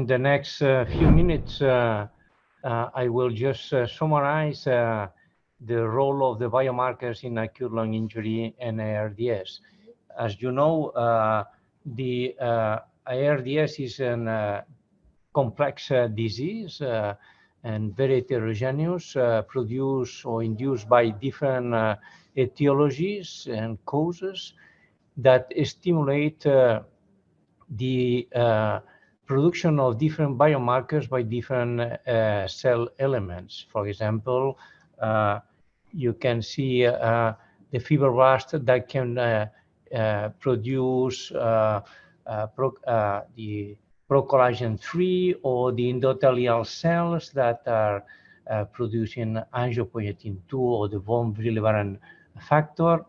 in the next few minutes, I will just summarize the role of the biomarkers in acute lung injury and ARDS. As you know, the ARDS is a complex disease and very heterogeneous, produced or induced by different etiologies and causes that stimulate the production of different biomarkers by different cell elements. For example, you can see the fibroblast that can produce the procollagen 3, or the endothelial cells that are producing angiopoietin 2 or the von Willebrand factor,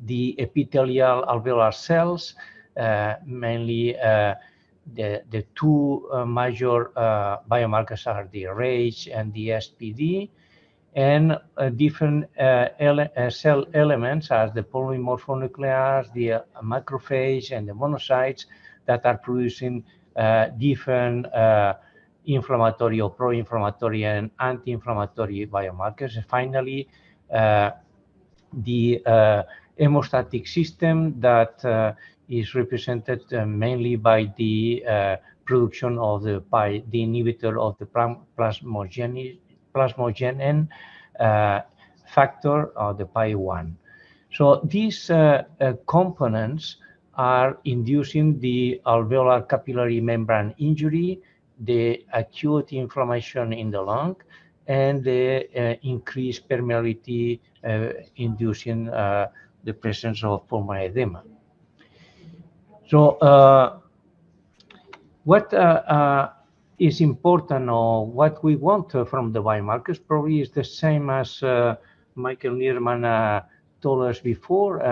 the epithelial alveolar cells, mainly the two major biomarkers are the RH and the SPD, and different cell elements as the polymorphonuclears, the macrophage, and the monocytes that are producing different inflammatory or pro-inflammatory and anti-inflammatory biomarkers. And finally, the hemostatic system that is represented mainly by the production of the inhibitor of the plasminogen factor, or the PI1. So these components are inducing the alveolar capillary membrane injury, the acute inflammation in the lung, and the increased permeability inducing the presence of pulmonary edema. So what is important, or what we want from the biomarkers, probably is the same as Michael Nierman told us before.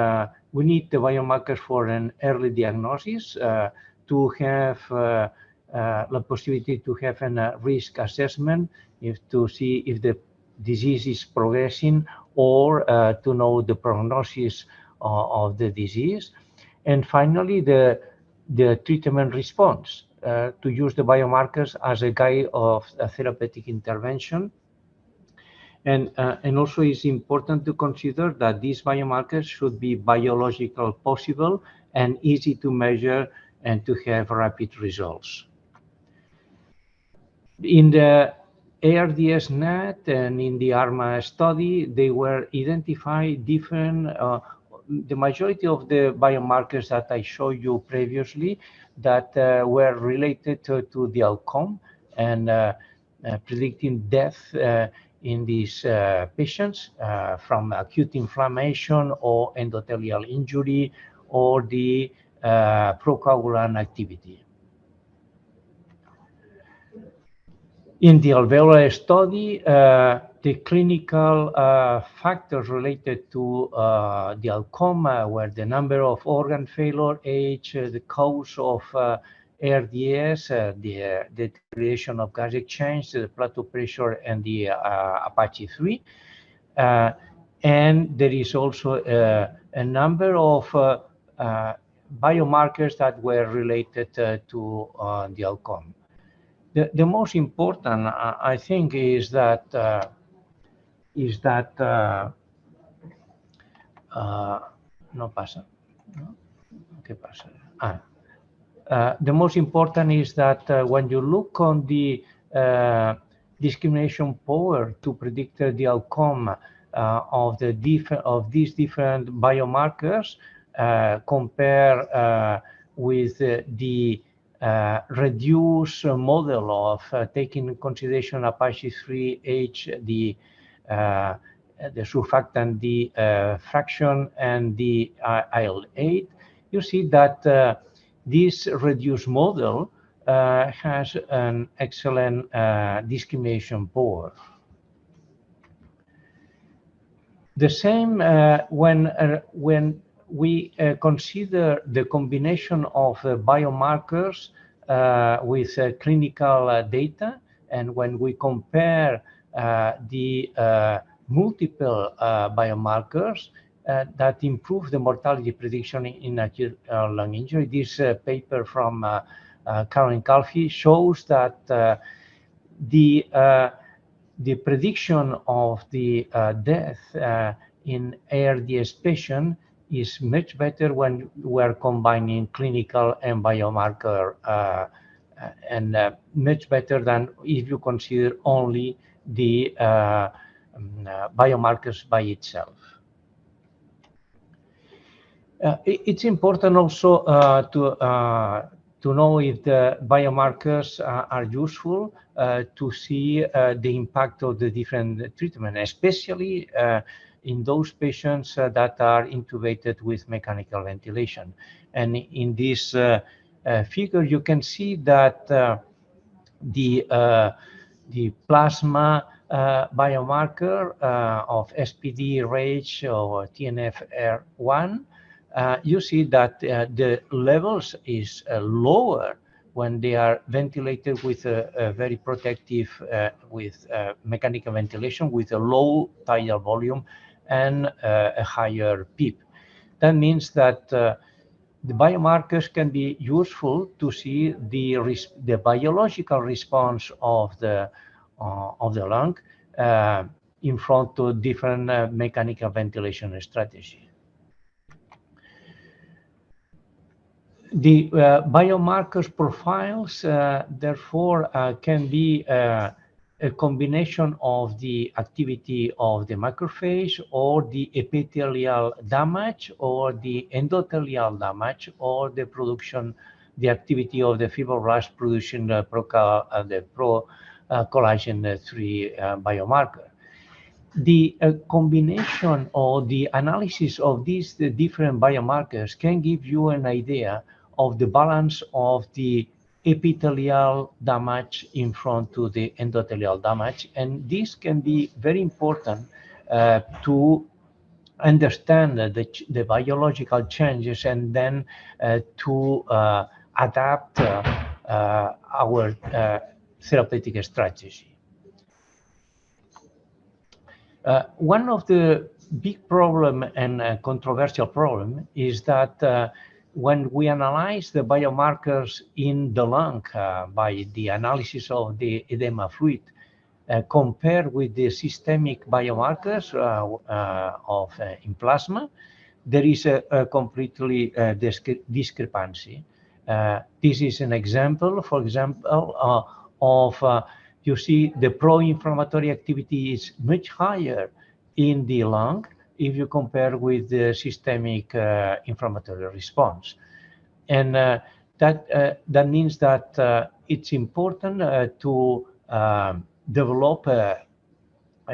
We need the biomarkers for an early diagnosis, to have the possibility to have a risk assessment, to see if the disease is progressing, or to know the prognosis of the disease. And finally, the treatment response, to use the biomarkers as a guide of a therapeutic intervention. And also it's important to consider that these biomarkers should be biological possible and easy to measure and to have rapid results. In the ARDS NET and in the ARMA study, they were identified different, the majority of the biomarkers that I showed you previously that were related to the outcome and predicting death in these patients from acute inflammation or endothelial injury or the procoagulant activity. In the alveolar study, the clinical factors related to the outcome were the number of organ failure, age, the cause of ARDS, the deterioration of gas exchange, the plateau pressure, and the Apache 3. And there is also a number of biomarkers that were related to the outcome. The most important, I think, is that no pasa. No? ¿Qué pasa? The most important is that when you look on the discrimination power to predict the outcome of these different biomarkers, compare with the reduced model of taking in consideration Apache 3H, the surfactant, the fraction, and the IL-8, you see that this reduced model has an excellent discrimination power. The same when we consider the combination of biomarkers with clinical data, and when we compare the multiple biomarkers that improve the mortality prediction in acute lung injury. This paper from Karen Calfee, shows that the prediction of the death in ARDS patient is much better when we're combining clinical and biomarker, and much better than if you consider only the biomarkers by itself. It's important also to know if the biomarkers are useful to see the impact of the different treatment, especially in those patients that are intubated with mechanical ventilation. And in this figure, you can see that the plasma biomarker of SPD, RAGE, or TNF-R1, you see that the levels is lower when they are ventilated with a very protective, with mechanical ventilation, with a low tidal volume and a higher PEEP. That means that the biomarkers can be useful to see the biological response of the lung in front of different mechanical ventilation strategy. The biomarkers profiles, therefore, can be a combination of the activity of the macrophage or the epithelial damage or the endothelial damage or the production, the activity of the fibroblasts producing the pro-collagen 3 biomarker. The combination or the analysis of these different biomarkers can give you an idea of the balance of the epithelial damage in front to the endothelial damage, and this can be very important to understand the biological changes and then to adapt our therapeutic strategy. One of the big problem and controversial problem is that when we analyze the biomarkers in the lung by the analysis of the edema fluid, compared with the systemic biomarkers in plasma, there is a completely discrepancy. This is an example, for example, of you see the pro-inflammatory activity is much higher in the lung if you compare with the systemic inflammatory response. And that means that it's important to develop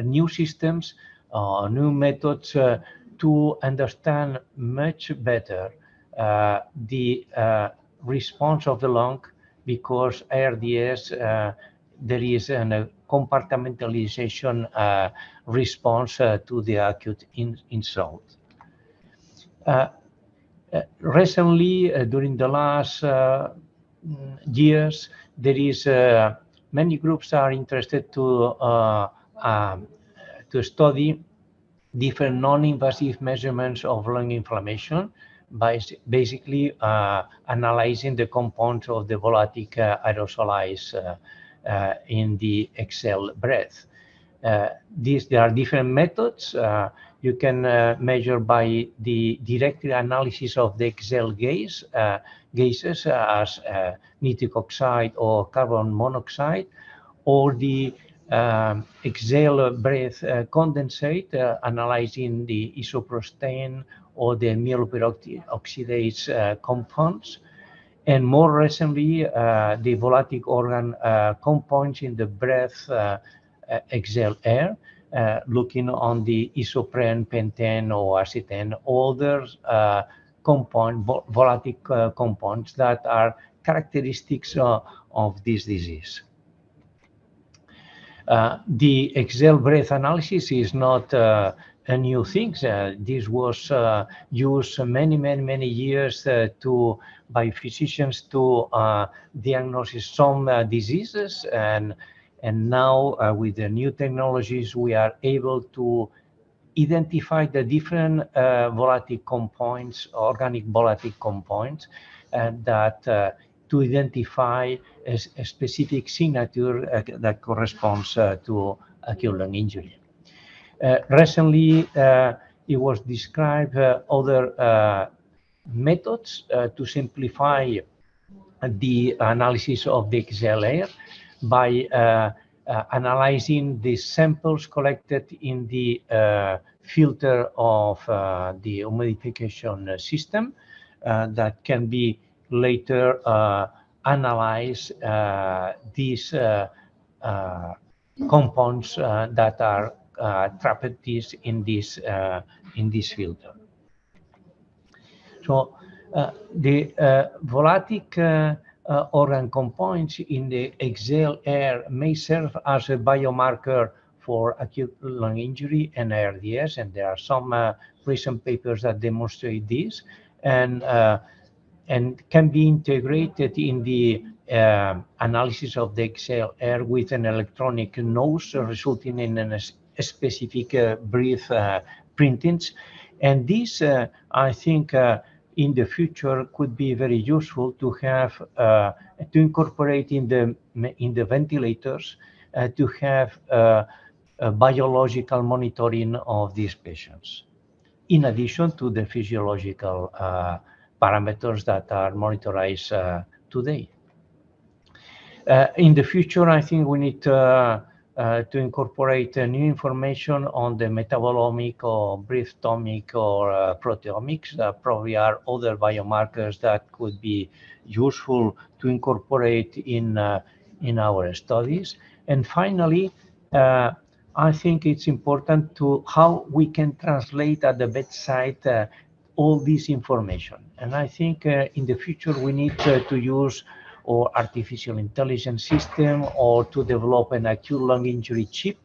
new systems, new methods to understand much better the response of the lung, because ARDS, there is a compartmentalization response to the acute insult. Recently, during the last years, there is many groups are interested to study different non-invasive measurements of lung inflammation by basically analyzing the compounds of the volatile aerosolized in the exhale breath. There are different methods. You can measure by the direct analysis of the exhale gases as nitric oxide or carbon monoxide, or the exhale breath condensate, analyzing the isoprostane or the myeloperoxidase compounds. And more recently, the volatile organ compounds in the breath exhale air, looking on the isoprene, pentane, or acetane, other volatile compounds that are characteristics of this disease. The exhale breath analysis is not a new thing. This was used many years by physicians to diagnose some diseases, and now with the new technologies we are able to identify the different volatile compounds, organic volatile compounds, that to identify a specific signature that corresponds to acute lung injury. Recently, it was described other methods to simplify the analysis of the XLR by analyzing the samples collected in the filter of the humidification system that can be later analyze these compounds that are trapped in this filter. So the volatic organ compounds in the exhaled air may serve as a biomarker for acute lung injury and ARDS, and there are some recent papers that demonstrate this, and can be integrated in the analysis of the exhaled air with an electronic nose, resulting in a specific breath printings. And this, I think, in the future could be very useful to have to incorporate in the ventilators to have a biological monitoring of these patients, in addition to the physiological parameters that are monitored today. In the future, I think we need to incorporate new information on the metabolomic or breathomic or proteomics. Probably are other biomarkers that could be useful to incorporate in our studies. And finally, I think it's important to how we can translate at the bedside all this information. And I think in the future we need to use or artificial intelligence system, or to develop an acute lung injury chip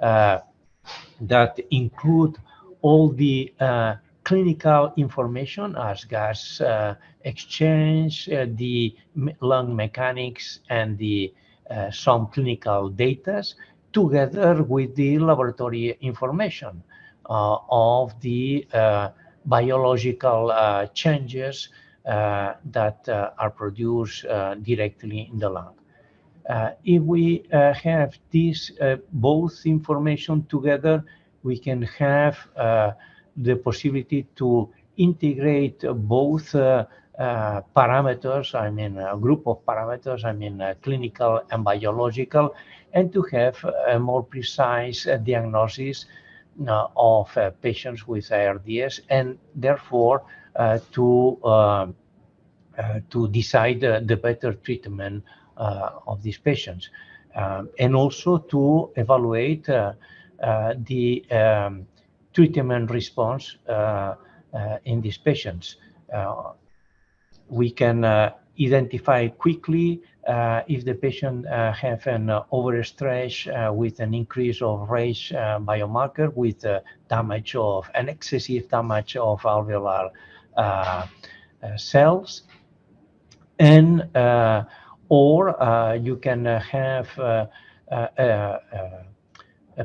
that include all the clinical information as gas exchange, the lung mechanics, and the some clinical data, together with the laboratory information of the biological changes that are produced directly in the lung. If we have this both information together, we can have the possibility to integrate both parameters, I mean a group of parameters, I mean clinical and biological, and to have a more precise diagnosis of patients with ARDS, and therefore to decide the better treatment of these patients, and also to evaluate the treatment response in these patients. We can identify quickly if the patient have an overstress with an increase of RAGE biomarker, with damage of an excessive damage of alveolar cells, and or you can have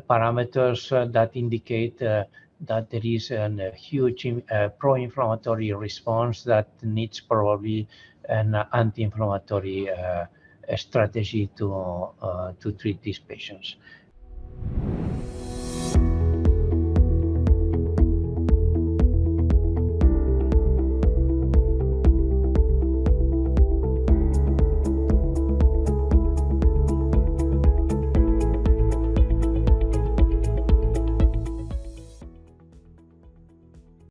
parameters that indicate that there is a huge pro-inflammatory response that needs probably an anti-inflammatory strategy to treat these patients.